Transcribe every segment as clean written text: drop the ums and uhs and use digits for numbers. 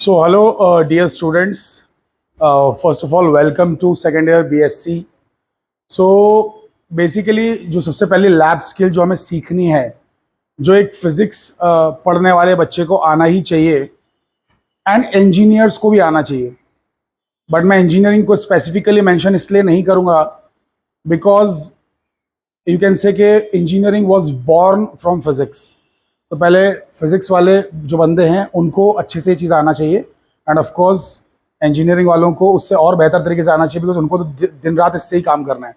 So, hello, dear students. First of all, welcome to second year BSc. So, basically जो सबसे पहले lab skill जो हमें सीखनी है, जो एक फिजिक्स पढ़ने वाले बच्चे को आना ही चाहिए एंड इंजीनियर्स को भी आना चाहिए. बट मैं इंजीनियरिंग को स्पेसिफिकली मेंशन इसलिए नहीं करूँगा बिकॉज यू कैन से कि engineering was born from physics. तो पहले फिजिक्स वाले जो बंदे हैं उनको अच्छे से ये चीज़ आना चाहिए एंड ऑफ कोर्स इंजीनियरिंग वालों को उससे और बेहतर तरीके से आना चाहिए बिकॉज उनको तो दिन रात इससे ही काम करना है.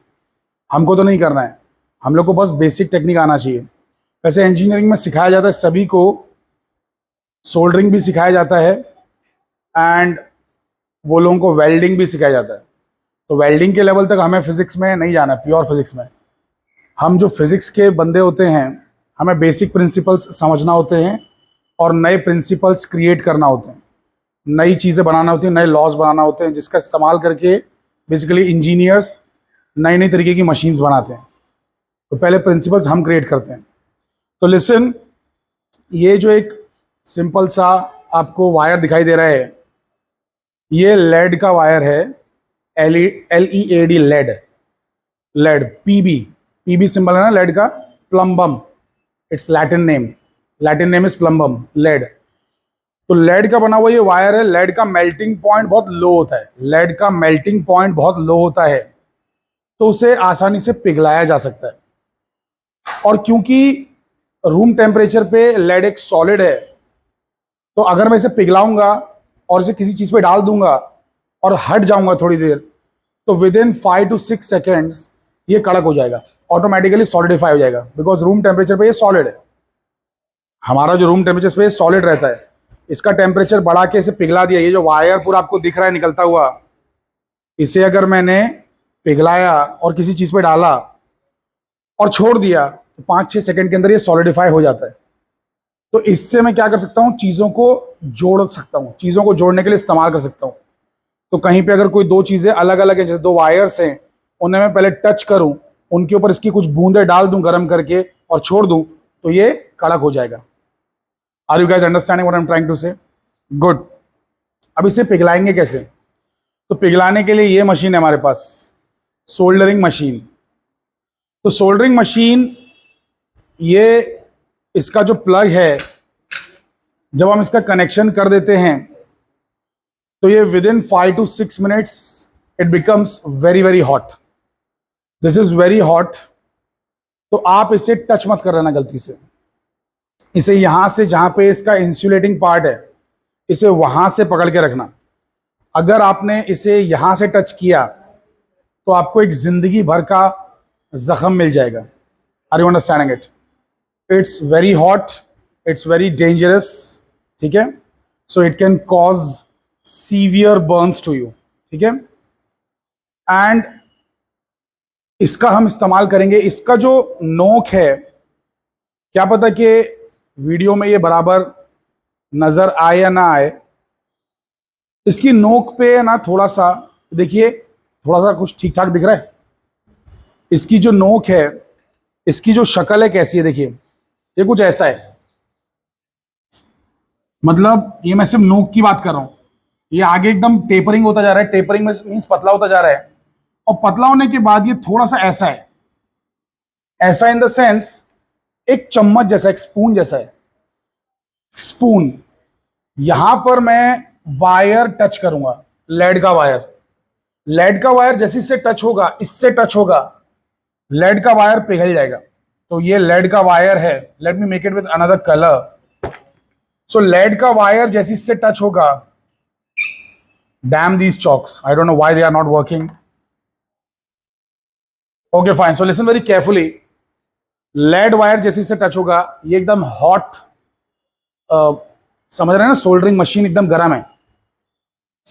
हमको तो नहीं करना है, हम लोग को बस बेसिक टेक्निक आना चाहिए. वैसे इंजीनियरिंग में सिखाया जाता है सभी को, सोल्डरिंग भी सिखाया जाता है एंड वो लोगों को वेल्डिंग भी सिखाया जाता है. तो वेल्डिंग के लेवल तक हमें फिजिक्स में नहीं जाना है, प्योर फिजिक्स में. हम जो फिजिक्स के बंदे होते हैं हमें बेसिक प्रिंसिपल्स समझना होते हैं और नए प्रिंसिपल्स क्रिएट करना होते हैं, नई चीज़ें बनाना होती हैं, नए लॉज बनाना होते हैं जिसका इस्तेमाल करके बेसिकली इंजीनियर्स नई नई तरीके की मशीन्स बनाते हैं. तो पहले प्रिंसिपल्स हम क्रिएट करते हैं. तो लिसन, ये जो एक सिंपल सा आपको वायर दिखाई दे रहा है, ये लेड का वायर है. LEAD, lead. Lead, PB symbol है ना लेड का. Plumbum, it's Latin name is plumbum, lead. तो लेड का बना हुआ ये वायर है. लेड का मेल्टिंग पॉइंट बहुत लो होता है. लेड का मेल्टिंग पॉइंट बहुत लो होता है, तो उसे आसानी से पिघलाया जा सकता है. और क्योंकि रूम टेम्परेचर पे लेड एक सॉलिड है, तो अगर मैं इसे पिघलाऊंगा और इसे किसी चीज पे डाल दूंगा और हट जाऊंगा थोड़ी देर, तो विद इन 5 to 6 सेकेंड्स ये कड़क हो जाएगा, ऑटोमेटिकली सॉलिडिफाई हो जाएगा बिकॉज रूम टेम्परेचर पे ये सॉलिड है. हमारा जो रूम टेम्परेचर पे सॉलिड रहता है, इसका टेम्परेचर बढ़ा के इसे पिघला दिया. ये जो वायर पूरा आपको दिख रहा है निकलता हुआ, इसे अगर मैंने पिघलाया और किसी चीज पे डाला और छोड़ दिया तो 5-6 सेकंड के अंदर ये सॉलिडिफाई हो जाता है. तो इससे मैं क्या कर सकता हूँ, चीज़ों को जोड़ सकता हूँ, चीज़ों को जोड़ने के लिए इस्तेमाल कर सकता हूँ. तो कहीं पे अगर कोई दो चीज़ें अलग अलग हैं, जैसे दो वायर्स हैं, उन्हें मैं पहले टच करूँ, उनके ऊपर इसकी कुछ बूंदें डाल दूं गर्म करके और छोड़ दूं, तो ये कड़क हो जाएगा. Are you guys understanding what I am trying to say? Good. अब इसे पिघलाएंगे कैसे? तो पिघलाने के लिए ये मशीन है हमारे पास, सोल्डरिंग मशीन. तो सोल्डरिंग मशीन, ये इसका जो प्लग है, जब हम इसका कनेक्शन कर देते हैं तो ये with in 5 to 6 minutes it becomes very very hot. This is very hot. तो आप इसे टच मत कर लेना गलती से. इसे यहां से, जहां पे इसका इंसुलेटिंग पार्ट है, इसे वहां से पकड़ के रखना. अगर आपने इसे यहां से टच किया तो आपको एक जिंदगी भर का जख्म मिल जाएगा. Are you understanding it? It's very hot, it's very dangerous. ठीक है? So it can cause severe burns to you. ठीक है? एंड इसका हम इस्तेमाल करेंगे. इसका जो नोक है, क्या पता कि वीडियो में ये बराबर नजर आए या ना आए, इसकी नोक पे ना थोड़ा सा देखिए, थोड़ा सा कुछ ठीक ठाक दिख रहा है. इसकी जो नोक है, इसकी जो शक्ल है कैसी है, देखिए ये कुछ ऐसा है. मतलब ये मैं सिर्फ नोक की बात कर रहा हूं. ये आगे एकदम टेपरिंग होता जा रहा है. टेपरिंग में मीन्स पतला होता जा रहा है, और पतला होने के बाद ये थोड़ा सा ऐसा है. ऐसा इन द सेंस एक चम्मच जैसा, एक स्पून जैसा है. स्पून. यहां पर मैं वायर टच करूंगा, लेड का वायर. लेड का वायर जैसे इससे टच होगा, इससे टच होगा, लेड का वायर पिघल जाएगा. तो ये लेड का वायर है. Let me make it with another colour. So lead का वायर जैसे इससे टच होगा, damn these chalks, I don't know why they are not working. Okay fine, so listen very carefully. Lead wire जैसे इससे touch होगा, ये एकदम hot, समझ रहे हैं ना, सोल्डरिंग मशीन एकदम गर्म है.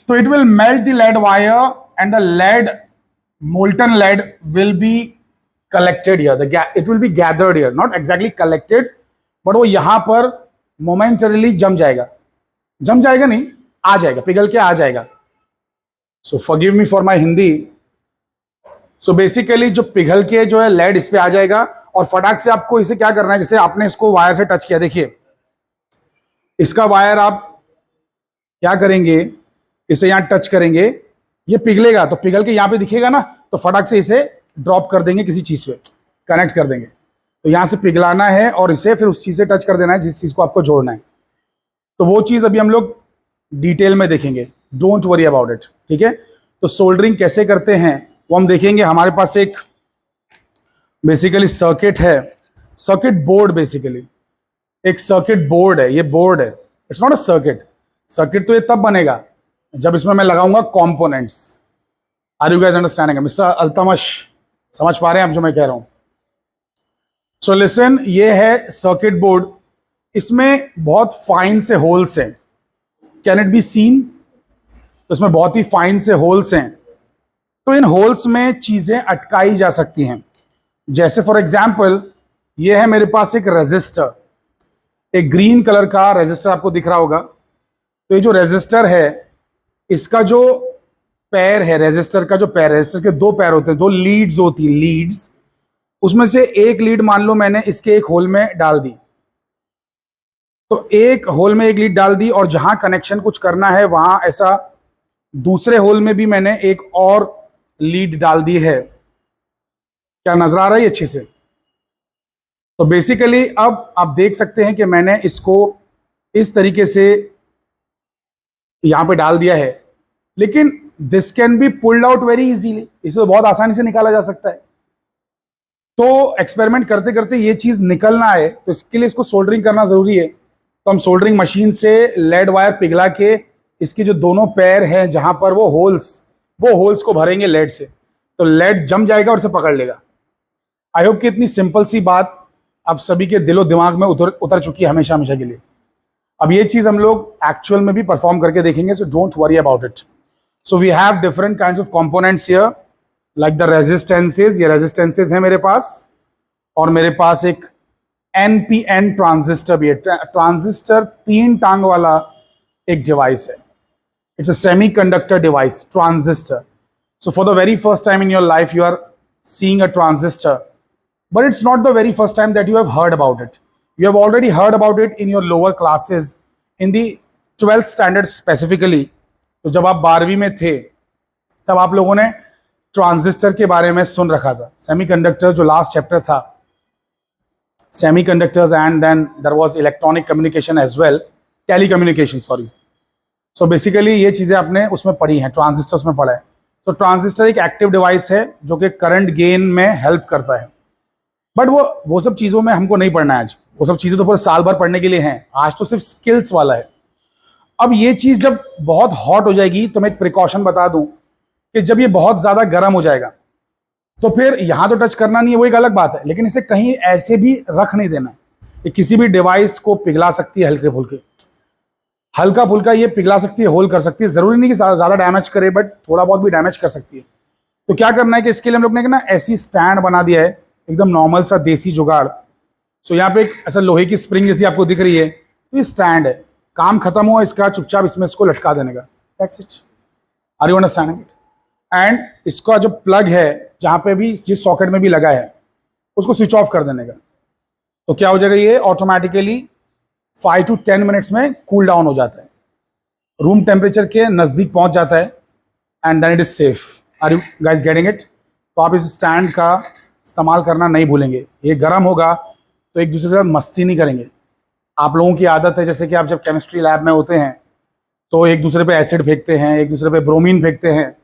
तो it will melt the lead wire and the lead, molten lead will be collected here. It will be gathered here, not exactly collected, but वो यहां पर momentarily जम जाएगा. जम जाएगा नहीं, आ जाएगा, पिघल के आ जाएगा. So forgive me for my Hindi. So basically जो पिघल के जो है लेड इस पे आ जाएगा, और फटाक से आपको इसे क्या करना है, जैसे आपने इसको वायर से टच किया, देखिए इसका वायर आप क्या करेंगे, इसे यहाँ टच करेंगे, ये पिघलेगा, तो पिघल के यहाँ पे दिखेगा ना, तो फटाक से इसे ड्रॉप कर देंगे किसी चीज पे, कनेक्ट कर देंगे। तो यहाँ से पिघलाना है और इसे फिर उस चीज से टच कर देना है जिस चीज को आपको जोड़ना है। तो वो चीज अभी हम लोग डिटेल में देखेंगे, डोंट वरी अबाउट इट, ठीक है। तो सोल्डरिंग कैसे करते हैं वो हम देखेंगे। हमारे पास एक बेसिकली सर्किट है, सर्किट बोर्ड, बेसिकली एक सर्किट बोर्ड है, ये बोर्ड है, it's not a circuit. Circuit तो ये तब बनेगा जब इसमें मैं लगाऊंगा components. Are you guys understanding? Mister Altamash, समझ पा रहे हैं आप जो मैं कह रहा हूं? सो लिसन, ये है सर्किट बोर्ड, इसमें बहुत फाइन से होल्स हैं। Can it be seen? तो इसमें बहुत ही फाइन से होल्स हैं, तो इन होल्स में चीजें अटकाई जा सकती हैं। जैसे फॉर एग्जाम्पल, ये है मेरे पास एक रेजिस्टर, एक ग्रीन कलर का रेजिस्टर आपको दिख रहा होगा। तो ये जो रेजिस्टर है, इसका जो पैर है, रेजिस्टर का जो पैर, रेजिस्टर के दो पैर होते हैं, दो लीड्स होती हैं, लीड्स। उसमें से एक लीड मान लो मैंने इसके एक होल में डाल दी, तो एक होल में एक लीड डाल दी, और जहां कनेक्शन कुछ करना है वहां ऐसा दूसरे होल में भी मैंने एक और लीड डाल दी है। क्या नजर आ रहा है अच्छे से? तो बेसिकली अब आप देख सकते हैं कि मैंने इसको इस तरीके से यहां पे डाल दिया है, लेकिन this can be pulled out very easily, इसे तो बहुत आसानी से निकाला जा सकता है। तो एक्सपेरिमेंट करते करते ये चीज निकलना है, तो इसके लिए इसको सोल्डरिंग करना जरूरी है। तो हम सोल्डरिंग मशीन से लेड वायर पिघला के इसके जो दोनों पैर हैं जहां पर वो होल्स को भरेंगे लेड से, तो लेड जम जाएगा और इसे पकड़ लेगा। आई होप कि इतनी सिंपल सी बात आप सभी के दिलो दिमाग में उतर चुकी है हमेशा हमेशा के लिए। अब ये चीज हम लोग एक्चुअल में भी परफॉर्म करके देखेंगे, so don't worry about it. So we have different kinds of components here, like the resistances. ये रेजिस्टेंसेस है मेरे पास, और मेरे पास एक एनपीएन ट्रांजिस्टर भी है। ट्रांजिस्टर 3 टांग वाला एक डिवाइस है, it's a semiconductor device, transistor. So for the very first time in your life you are seeing a transistor, but it's not the very first time that you have heard about it. You have already heard about it in your lower classes, in the 12th standard specifically. तो जब आप 12वीं में थे तब आप लोगों ने ट्रांजिस्टर के बारे में सुन रखा था। सेमीकंडक्टर्स जो लास्ट चैप्टर था, semiconductors, and then there was electronic communication as well, telecommunication, sorry. So basically ये चीजें आपने उसमें पढ़ी हैं, ट्रांजिस्टर्स में पढ़ा है। तो ट्रांजिस्टर एक एक्टिव डिवाइस है जो कि करंट गेन में हेल्प करता है, बट वो सब चीज़ों में हमको नहीं पढ़ना है आज। वो सब चीज़ें तो पूरे साल भर पढ़ने के लिए हैं, आज तो सिर्फ स्किल्स वाला है। अब ये चीज़ जब बहुत हॉट हो जाएगी, तो मैं एक प्रिकॉशन बता दूं कि जब ये बहुत ज़्यादा गर्म हो जाएगा तो फिर यहाँ तो टच करना नहीं है, वो एक अलग बात है, लेकिन इसे कहीं ऐसे भी रख नहीं देना है। ये किसी भी डिवाइस को पिघला सकती है, हल्का फुल्का ये पिघला सकती है, होल कर सकती है। जरूरी नहीं कि ज्यादा डैमेज करे, बट थोड़ा बहुत भी डैमेज कर सकती है। तो क्या करना है कि इसके लिए हम लोग ने ना ऐसी स्टैंड बना दिया है, एकदम नॉर्मल सा देसी जुगाड़। सो यहाँ पे एक ऐसा लोहे की स्प्रिंग जैसी आपको दिख रही है, तो ये स्टैंड है। काम खत्म हुआ इसका, चुपचाप इसमें इसको लटका देने का, that's it. Are you understanding it? And इसका जो प्लग है, जहाँ पे भी जिस सॉकेट में भी लगा है, उसको स्विच ऑफ कर देने का। तो क्या हो जाएगा, ये ऑटोमेटिकली 5 to 10 मिनट्स में कूल डाउन हो जाता है, रूम टेम्परेचर के नज़दीक पहुंच जाता है, and then it is safe. Are you guys getting it? तो आप इस स्टैंड का इस्तेमाल करना नहीं भूलेंगे। ये गर्म होगा तो एक दूसरे के साथ मस्ती नहीं करेंगे। आप लोगों की आदत है, जैसे कि आप जब केमिस्ट्री लैब में होते हैं तो एक दूसरे पे एसिड फेंकते हैं, एक दूसरे पे ब्रोमीन फेंकते हैं,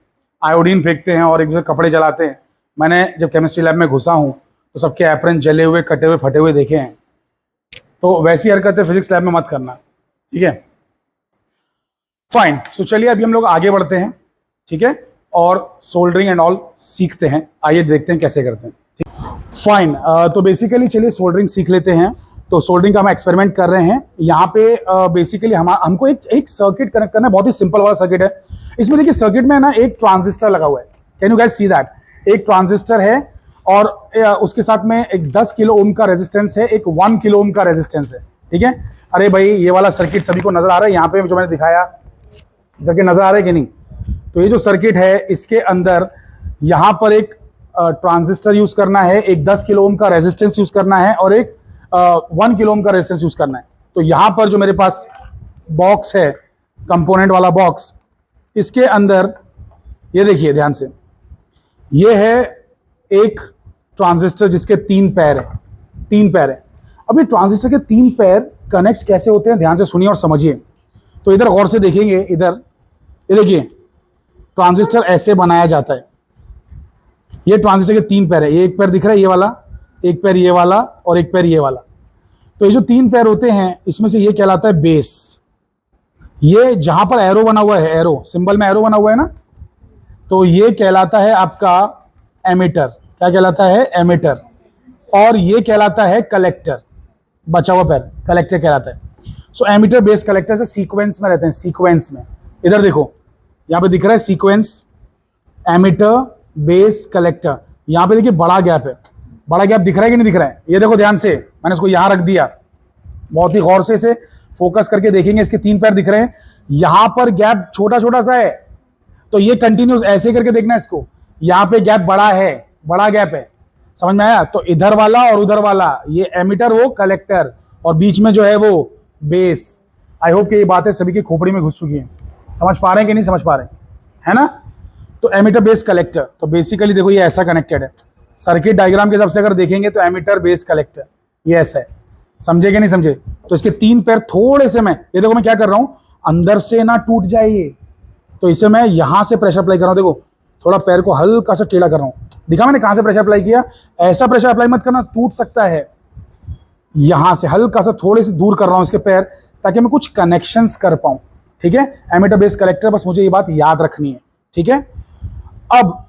आयोडीन फेंकते हैं, और एक दूसरे कपड़े जलाते हैं। मैंने जब केमिस्ट्री लैब में घुसा हूँ तो सबके एप्रन जले हुए, कटे हुए, फटे हुए देखे हैं। तो वैसी हरकतें फिजिक्स लैब में मत करना, ठीक है? फाइन। सो चलिए अभी हम लोग आगे बढ़ते हैं, ठीक है, और सोल्डरिंग एंड ऑल सीखते हैं। आइए देखते हैं कैसे करते हैं, ठीक? फाइन। तो बेसिकली चलिए सोल्डरिंग सीख लेते हैं। तो सोल्डरिंग का हम एक्सपेरिमेंट कर रहे हैं यहाँ पे। बेसिकली हमको एक सर्किट कनेक्ट करना है, बहुत ही सिंपल वाला सर्किट है। इसमें देखिए सर्किट में ना एक ट्रांजिस्टर लगा हुआ है। Can you guys see that? एक ट्रांजिस्टर है और उसके साथ में एक 10 किलो ओम का रेजिस्टेंस है, एक 1 किलो ओम का रेजिस्टेंस है, ठीक है? अरे भाई, ये वाला सर्किट सभी को नजर आ रहा है यहाँ पे जो मैंने दिखाया? सर्किट नजर आ रहा है कि नहीं? तो ये जो सर्किट है, इसके अंदर यहाँ पर एक ट्रांजिस्टर यूज करना है, एक 10 किलो ओम का रेजिस्टेंस यूज करना है, और एक 1 किलो ओम का रेजिस्टेंस यूज करना है। तो यहाँ पर जो मेरे पास बॉक्स है, कंपोनेंट वाला बॉक्स, इसके अंदर ये देखिए ध्यान से, ये है एक ट्रांजिस्टर जिसके 3 पैर है, 3 पैर है। अब ये ट्रांजिस्टर के 3 पैर कनेक्ट कैसे होते हैं, ध्यान से सुनिए और समझिए। तो इधर गौर से देखेंगे, इधर ये देखिए ट्रांजिस्टर ऐसे बनाया जाता है। ये ट्रांजिस्टर के 3 पैर है, ये एक पैर दिख रहा है ये वाला, एक पैर ये वाला और एक पैर ये वाला। तो ये जो 3 पैर होते हैं इसमें से ये कहलाता है बेस। ये जहां पर एरो बना हुआ है, एरो सिंबल में एरो बना हुआ है ना, तो ये कहलाता है आपका एमिटर। क्या कहलाता है? एमिटर। और ये कहलाता है कलेक्टर, बचा हुआ पैर कलेक्टर कहलाता है। सो एमिटर बेस कलेक्टर से सीक्वेंस में रहते हैं, सीक्वेंस में। इधर देखो यहां पे दिख रहा है सीक्वेंस, एमिटर बेस कलेक्टर। यहां पे देखिए बड़ा गैप है, बड़ा गैप दिख रहा है कि नहीं दिख रहा है? ये देखो ध्यान से, मैंने इसको यहां रख दिया, बहुत ही गौर से इसे फोकस करके देखेंगे। इसके 3 पैर दिख रहे हैं, यहां पर गैप छोटा छोटा सा है, तो ये कंटिन्यूस ऐसे करके देखना है इसको। यहां पे गैप बड़ा है, बड़ा गैप है, समझ में आया? तो इधर वाला और उधर वाला, ये एमिटर वो कलेक्टर, और बीच में जो है वो बेस। आई होप कि ये बातें सभी की खोपड़ी में घुस चुकी हैं। समझ पा रहे हैं कि नहीं समझ पा रहे हैं, है ना? तो एमिटर बेस कलेक्टर, तो बेसिकली देखो ये ऐसा कनेक्टेड है। सर्किट डायग्राम के हिसाब से अगर देखेंगे तो एमिटर बेस कलेक्टर ये ऐसा है। समझे कि नहीं समझे? तो इसके 3 पैर थोड़े से, मैं ये देखो मैं क्या कर रहा हूं, अंदर से ना टूट जाए ये, तो इसे मैं यहां से प्रेशर अप्लाई कर रहा हूं। देखो थोड़ा पैर को हल्का सा टेढ़ा कर रहा हूं, दिखा मैंने कहां से प्रेशर अप्लाई किया। ऐसा प्रेशर अप्लाई मत करना, टूट सकता है। यहां से हल्का सा थोड़े से दूर कर रहा हूं इसके पैर, ताकि मैं कुछ कनेक्शंस कर पाऊं। ठीक है, एमिटर बेस कलेक्टर, बस मुझे ये बात याद रखनी है। ठीक है, अब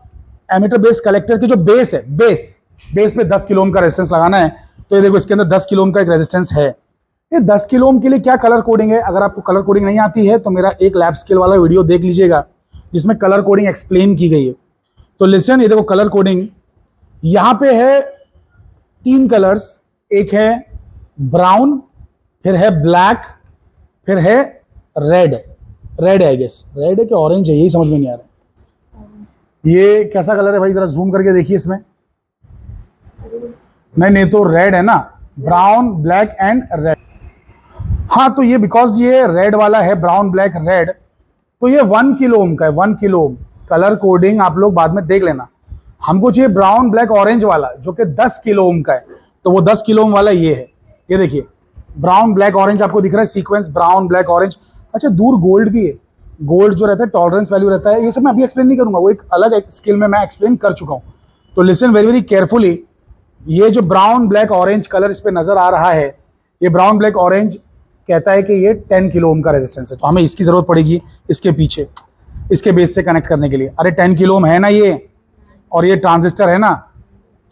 एमिटर बेस कलेक्टर की जो बेस है, बेस पे 10 किलो ओम का रेजिस्टेंस लगाना है। तो ये देखो इसके अंदर 10 किलो ओम का एक रेजिस्टेंस है। ये 10 किलो ओम के लिए क्या कलर कोडिंग है? अगर आपको कलर कोडिंग नहीं आती है तो मेरा एक लैब स्केल वाला वीडियो देख लीजिएगा जिसमें कलर कोडिंग एक्सप्लेन की गई है। तो लिसन, ये देखो कलर कोडिंग यहां पे है 3 कलर्स, एक है ब्राउन, फिर है ब्लैक, फिर है रेड। रेड है आई गेस, रेड है कि ऑरेंज है, यही समझ में नहीं आ रहा। ये कैसा कलर है भाई, जरा जूम करके देखिए इसमें। नहीं तो रेड है ना, ब्राउन ब्लैक एंड रेड। हाँ, तो ये बिकॉज ये रेड वाला है, ब्राउन ब्लैक रेड, तो ये 1 किलो ओम का है, 1 किलो ओम। कलर कोडिंग आप लोग बाद में देख लेना। हमको चाहिए ब्राउन ब्लैक ऑरेंज वाला जो कि 10 किलो ओम का है, तो वो 10 किलो ओम वाला ये है। ये देखिए ब्राउन ब्लैक ऑरेंज आपको दिख रहा है सीक्वेंस, ब्राउन ब्लैक ऑरेंज। अच्छा, दूर गोल्ड भी है, गोल्ड जो रहता है टॉलरेंस वैल्यू रहता है। ये सब मैं अभी एक्सप्लेन नहीं करूंगा, वो एक अलग स्किल में मैं एक्सप्लेन कर चुका हूं। तो लिसन वेरी वेरी केयरफुली। ये जो ब्राउन ब्लैक ऑरेंज कलर इस पे नजर आ रहा है, ये ब्राउन ब्लैक ऑरेंज कहता है कि ये 10 किलो ओम का रेजिस्टेंस है। तो हमें इसकी जरूरत पड़ेगी इसके पीछे, इसके बेस से कनेक्ट करने के लिए। अरे 10 किलो ओम है ना ये, और ये ट्रांजिस्टर है ना,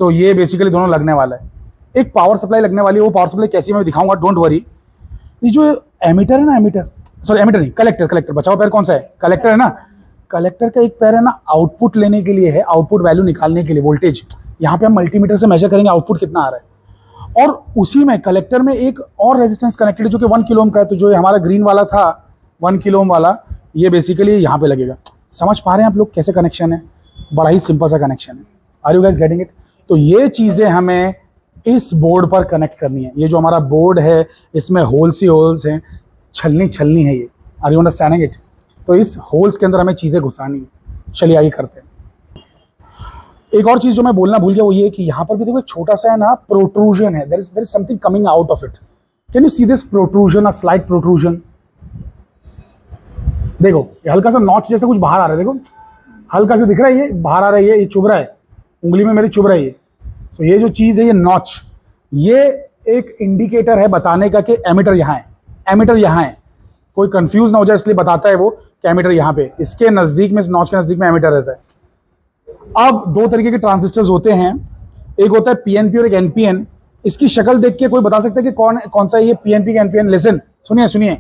तो ये बेसिकली दोनों लगने वाला है। एक पावर सप्लाई लगने वाली है, वो पावर सप्लाई कैसी मैं दिखाऊंगा, डोंट वरी। ये जो एमिटर है ना, एमिटर नहीं, कलेक्टर बचाओ पैर कौन सा है? कलेक्टर है ना। कलेक्टर का एक पैर है ना आउटपुट लेने के लिए है, आउटपुट वैल्यू निकालने के लिए, वोल्टेज। यहाँ पे हम मल्टीमीटर से मेजर करेंगे आउटपुट कितना आ रहा है। और उसी में कलेक्टर में एक और रेजिस्टेंस कनेक्टेड है जो कि 1 किलो ओम का है। तो जो हमारा ग्रीन वाला था 1 किलो ओम वाला, ये बेसिकली यहाँ पे लगेगा। समझ पा रहे हैं आप लोग कैसे कनेक्शन है? बड़ा ही सिंपल सा कनेक्शन है। Are you guys getting it? तो ये चीजें हमें इस बोर्ड पर कनेक्ट करनी है। ये जो हमारा बोर्ड है इसमें होल्स ही होल्स हैं, छलनी है ये। Are you understanding it? तो इस होल्स के अंदर हमें चीजें घुसानी है। चलिए आइए करते हैं। एक और चीज जो मैं बोलना भूल गया वो ये कि यहाँ पर भी देखो एक छोटा सा है ना प्रोट्रूजन है। There is something coming out of it. Can you see this protrusion, a slight protrusion? देखो ये हल्का सा नॉच जैसा कुछ बाहर आ रहा है, देखो हल्का सा दिख रहा है, ये बाहर आ रहा है, ये चुभ रहा है, उंगली में मेरी चुभ रहा है ये। सो ये जो चीज है ये नॉच, ये एक इंडिकेटर है बताने का कि एमिटर यहाँ है, एमिटर यहाँ है। कोई कंफ्यूज ना हो जाए इसलिए बताता है वो कि एमिटर यहाँ पे, इसके नजदीक में, इस नॉच के नजदीक में एमिटर रहता है। अब 2 तरीके के ट्रांजिस्टर्स होते हैं, एक होता है पीएनपी और एक एनपीएन। इसकी शक्ल देख के कोई बता सकता है कि कौन सा है ये पीएनपी का एनपीएन? लिसन, सुनिए,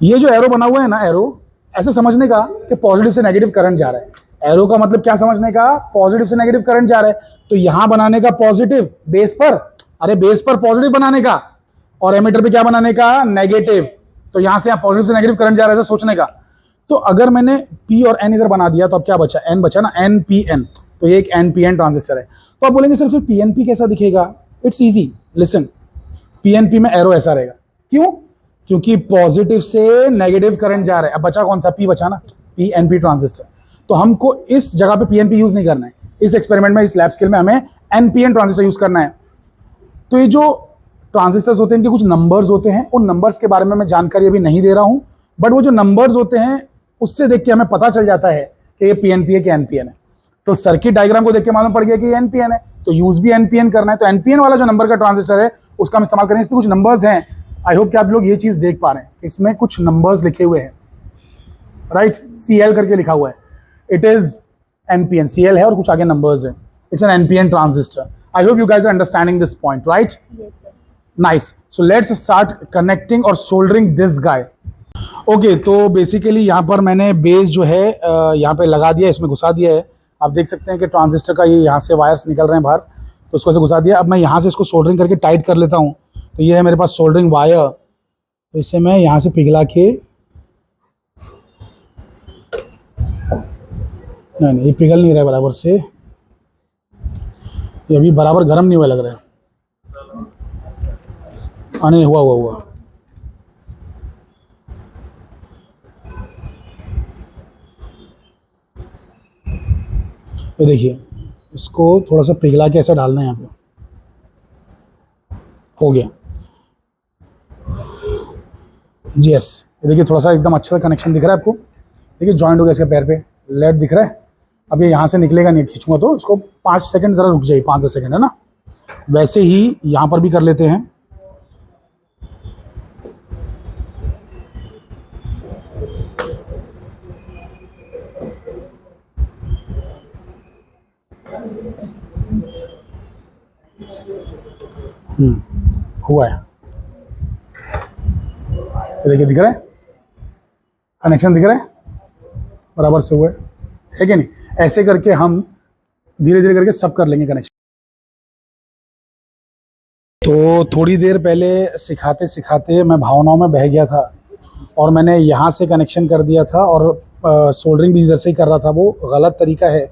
ये जो एरो बना हुआ है ना, एरो ऐसे समझने का कि पॉजिटिव से नेगेटिव करंट जा रहा है। एरो का मतलब क्या समझने का? पॉजिटिव से नेगेटिव करंट जा रहा है। तो यहां बनाने का पॉजिटिव बेस पर, अरे बेस पर पॉजिटिव बनाने का, और एमिटर पे क्या बनाने का? नेगेटिव। तो यहां से पॉजिटिव से नेगेटिव करंट जा रहा है, ऐसा सोचने का। तो अगर मैंने P और N इधर बना दिया तो अब क्या बचा? N बचा ना, NPN। तो ये एक NPN ट्रांजिस्टर है। तो आप बोलेंगे सर फिर PNP कैसा दिखेगा? इट्स इजी, लिसन, PNP में एरो ऐसा रहेगा। क्यों? क्योंकि पॉजिटिव से नेगेटिव करंट जा रहा है। अब बचा कौन सा, पी बचा ना, पीएनपी ट्रांजिस्टर। तो हमको इस जगह पे पीएनपी यूज नहीं करना है, इस एक्सपेरिमेंट में, इस लैब स्केल में हमें एनपीएन ट्रांजिस्टर यूज करना है। तो ये जो ट्रांजिस्टर्स होते हैं इनके कुछ नंबर्स होते हैं, उन नंबर्स के बारे में मैं जानकारी अभी नहीं दे रहा हूं, बट वो जो नंबर्स होते हैं उससे देख के हमें पता चल जाता है कि ये पीएनपी है कि एनपीएन है। तो सर्किट डायग्राम को देख के मालूम पड़ गया कि ये एनपीएन है, तो यूज भी एनपीएन करना है। तो एनपीएन वाला जो नंबर का ट्रांजिस्टर है उसका हम इस्तेमाल करेंगे। इसमें कुछ नंबर्स हैं, आई होप कि आप लोग ये चीज देख पा रहे हैं। इसमें कुछ नंबर्स लिखे हुए हैं, राइट, CL करके लिखा हुआ है, इट इज एनपीएन, CL है और कुछ आगे नंबर्स है, it's an NPN transistor. I hope you guys are understanding this point, right? Nice. So let's start connecting और सोल्डरिंग दिस गाय। ओके, तो बेसिकली यहाँ पर मैंने बेस जो है यहाँ पे लगा दिया, इसमें घुसा दिया है। आप देख सकते हैं कि ट्रांजिस्टर का ये यहाँ से वायर्स निकल रहे हैं बाहर, तो उसको ऐसे घुसा दिया। अब मैं यहाँ से इसको सोल्डरिंग करके टाइट कर लेता हूँ। तो ये है मेरे पास सोल्डरिंग वायर, तो इसे मैं यहाँ से पिघला के, नहीं ये पिघल नहीं रहा है बराबर से, ये अभी बराबर गर्म नहीं हुआ लग रहा है। हाँ नहीं, हुआ। ये देखिए, इसको थोड़ा सा पिघला के ऐसा डालना है यहाँ पे, हो गया। जी यस, ये देखिए थोड़ा सा एकदम अच्छा कनेक्शन दिख रहा है आपको। देखिए जॉइंट हो गया इसके पैर पे, लेड दिख रहा है। अब ये यहाँ से निकलेगा नहीं, खींचूंगा तो इसको 5 सेकंड ज़रा रुक जाइए, 5-10 सेकंड, है ना। वैसे ही यहाँ पर भी कर लेते हैं। हुआ है, ये देखिए दिख रहा है, कनेक्शन दिख रहा है, बराबर से हुआ है कि नहीं। ऐसे करके हम धीरे धीरे करके सब कर लेंगे कनेक्शन। तो थोड़ी देर पहले सिखाते सिखाते मैं भावनाओं में बह गया था और मैंने यहाँ से कनेक्शन कर दिया था और सोल्डरिंग भी इधर से ही कर रहा था। वो गलत तरीका है,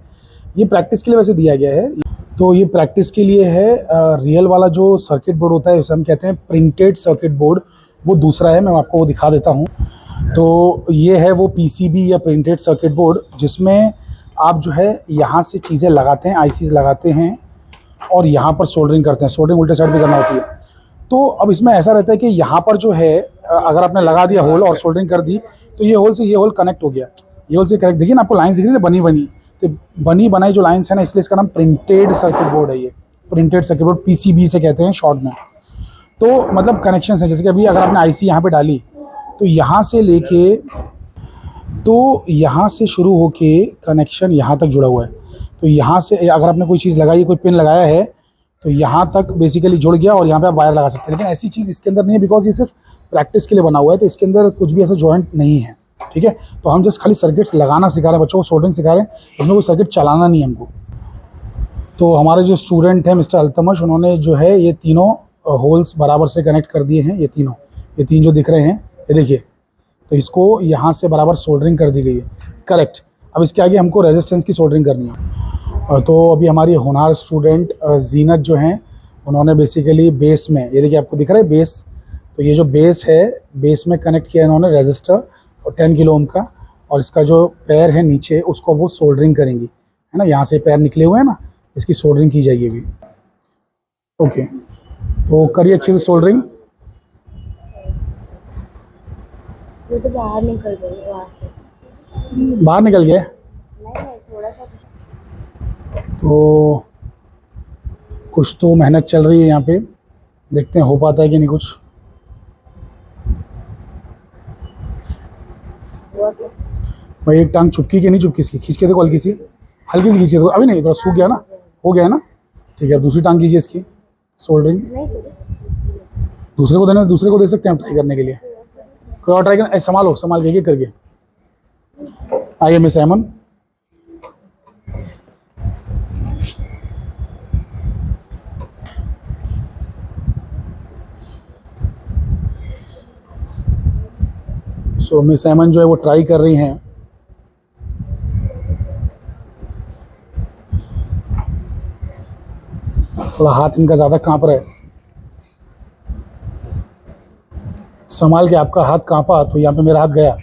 ये प्रैक्टिस के लिए वैसे दिया गया है। तो ये प्रैक्टिस के लिए है। रियल वाला जो सर्किट बोर्ड होता है उसे हम कहते हैं प्रिंटेड सर्किट बोर्ड, वो दूसरा है, मैं आपको वो दिखा देता हूँ। तो ये है वो पीसीबी या प्रिंटेड सर्किट बोर्ड, जिसमें आप जो है यहाँ से चीज़ें लगाते हैं, आईसीज लगाते हैं और यहाँ पर सोल्डरिंग करते हैं। सोल्डरिंग उल्टे साइड पे करना होती है। तो अब इसमें ऐसा रहता है कि यहाँ पर जो है अगर आपने लगा दिया होल और सोल्डरिंग कर दी तो ये होल से ये होल कनेक्ट हो गया, ये होल से कनेक्ट, देखिए ना आपको लाइन्स दिख रही है ना, बनी तो बनी बनाई जो लाइन्स है ना, इसलिए इसका नाम प्रिंटेड सर्किट बोर्ड है। ये प्रिंटेड सर्किट बोर्ड पीसीबी से कहते हैं शॉर्ट में। तो मतलब कनेक्शंस हैं, जैसे कि अभी अगर आपने आईसी यहाँ पे डाली तो यहाँ से लेके, तो यहाँ से शुरू होके कनेक्शन यहाँ तक जुड़ा हुआ है। तो यहाँ से अगर आपने कोई चीज़ लगाई, कोई पिन लगाया है तो यहाँ तक बेसिकली जुड़ गया और यहाँ पे आप वायर लगा सकते हैं। लेकिन ऐसी चीज़ इसके अंदर नहीं है, बिकॉज ये सिर्फ प्रैक्टिस के लिए बना हुआ है, तो इसके अंदर कुछ भी ऐसा जॉइंट नहीं है, ठीक है। तो हम जस्ट खाली सर्किट्स लगाना सिखा रहे हैं, बच्चों को सोल्डरिंग सिखा रहे हैं, इसमें कोई सर्किट चलाना नहीं है हमको। तो हमारे जो स्टूडेंट हैं मिस्टर अल्तमश, उन्होंने जो है ये तीनों होल्स बराबर से कनेक्ट कर दिए हैं। ये तीन जो दिख रहे हैं, ये देखिए, तो इसको यहाँ से बराबर सोल्डरिंग कर दी गई है, करेक्ट। अब इसके आगे हमको रेजिस्टेंस की सोल्डरिंग करनी है। तो अभी हमारी होनहार स्टूडेंट जीनत जो हैं, उन्होंने बेसिकली बेस में, ये देखिए आपको दिख रहा है बेस, तो ये जो बेस है, बेस में कनेक्ट किया इन्होंने रेजिस्टर और 10 किलो ओम का, और इसका जो पैर है नीचे उसको वो सोल्डरिंग करेंगी, है ना। यहाँ से पैर निकले हुए हैं ना, इसकी सोल्डरिंग की जाएगी अभी। ओके, तो करिए अच्छे से सोल्डरिंग। ये तो बाहर निकल गई वहाँ से। बाहर निकल गए, नहीं थोड़ा सा। तो कुछ तो मेहनत चल रही है यहाँ पे, देखते हैं हो पाता है कि नहीं कुछ। भाई एक टांग चुपकी की नहीं चुपकी, इसकी खींच के देखो, हल्की सी खींच के देखो। अभी नहीं, थोड़ा सूख गया ना, हो गया है ना, ठीक है। अब दूसरी टांग कीजिए इसकी सोल्डरिंग। दूसरे को देना, दूसरे को दे सकते हैं हम ट्राई करने के लिए। कोई और ट्राई करना, संभाल के करके। आइए मिस अहमन। सो मिस अहमन जो है वो ट्राई कर रही हैं। थोड़ा हाथ इनका ज़्यादा कांप रहा है। संभाल के, आपका हाथ कांपा तो यहाँ पे मेरा हाथ गया।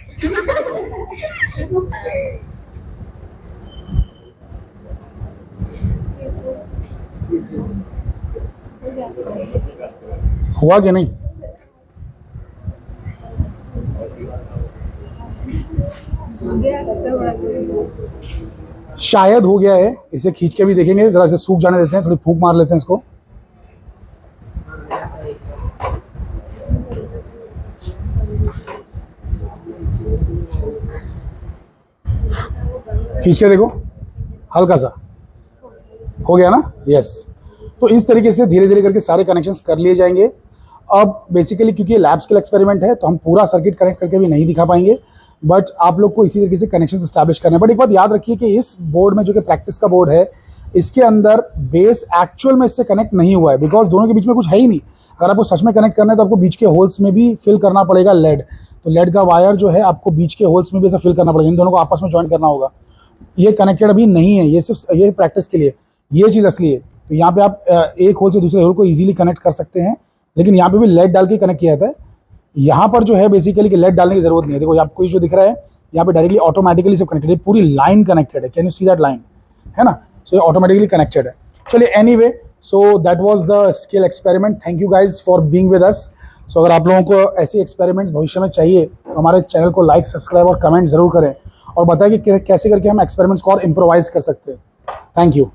हुआ कि नहीं? शायद हो गया है। इसे खींच के भी देखेंगे, जरा इसे सूख जाने देते हैं, थोड़ी फूंक मार लेते हैं इसको। खींच के देखो, हल्का सा हो गया ना? यस। तो इस तरीके से धीरे धीरे करके सारे कनेक्शंस कर लिए जाएंगे। अब बेसिकली क्योंकि ये लैब स्केल एक्सपेरिमेंट है तो हम पूरा सर्किट कनेक्ट करके भी नहीं दिखा पाएंगे, बट आप लोग को इसी तरीके से कनेक्शन एस्टैब्लिश करने हैं। बट एक बात याद रखिए कि इस बोर्ड में, जो कि प्रैक्टिस का बोर्ड है, इसके अंदर बेस एक्चुअल में इससे कनेक्ट नहीं हुआ है, बिकॉज दोनों के बीच में कुछ है ही नहीं। अगर आपको सच में कनेक्ट करना है तो आपको बीच के होल्स में भी फिल करना पड़ेगा लेड। तो लेड का वायर जो है आपको बीच के होल्स में भी ऐसा फिल करना पड़ेगा, इन दोनों को आपस में ज्वाइन करना होगा। ये कनेक्टेड अभी नहीं है, ये सिर्फ ये प्रैक्टिस के लिए, ये चीज़ असली है। तो यहाँ पे आप एक होल से दूसरे होल को इजीली कनेक्ट कर सकते हैं, लेकिन यहाँ पे भी लेड डाल के कनेक्ट किया जाता है। यहाँ पर जो है बेसिकली कि लेड डालने की जरूरत नहीं है। देखो आपको जो दिख रहा है यहाँ पे डायरेक्टली ऑटोमेटिकली सब कनेक्टेड है, पूरी लाइन कनेक्टेड है। Can you see that line, है ना? सो ये ऑटोमेटिकली कनेक्टेड है। चलिए, anyway, so that was the scale experiment. Thank you guys for being with us. So अगर आप लोगों को ऐसे एक्सपेरिमेंट्स भविष्य में चाहिए तो हमारे चैनल को लाइक, सब्सक्राइब और कमेंट जरूर करें, और बताएं कि कैसे करके हम एक्सपेरिमेंट्स को और इम्प्रोवाइज कर सकते हैं। Thank you.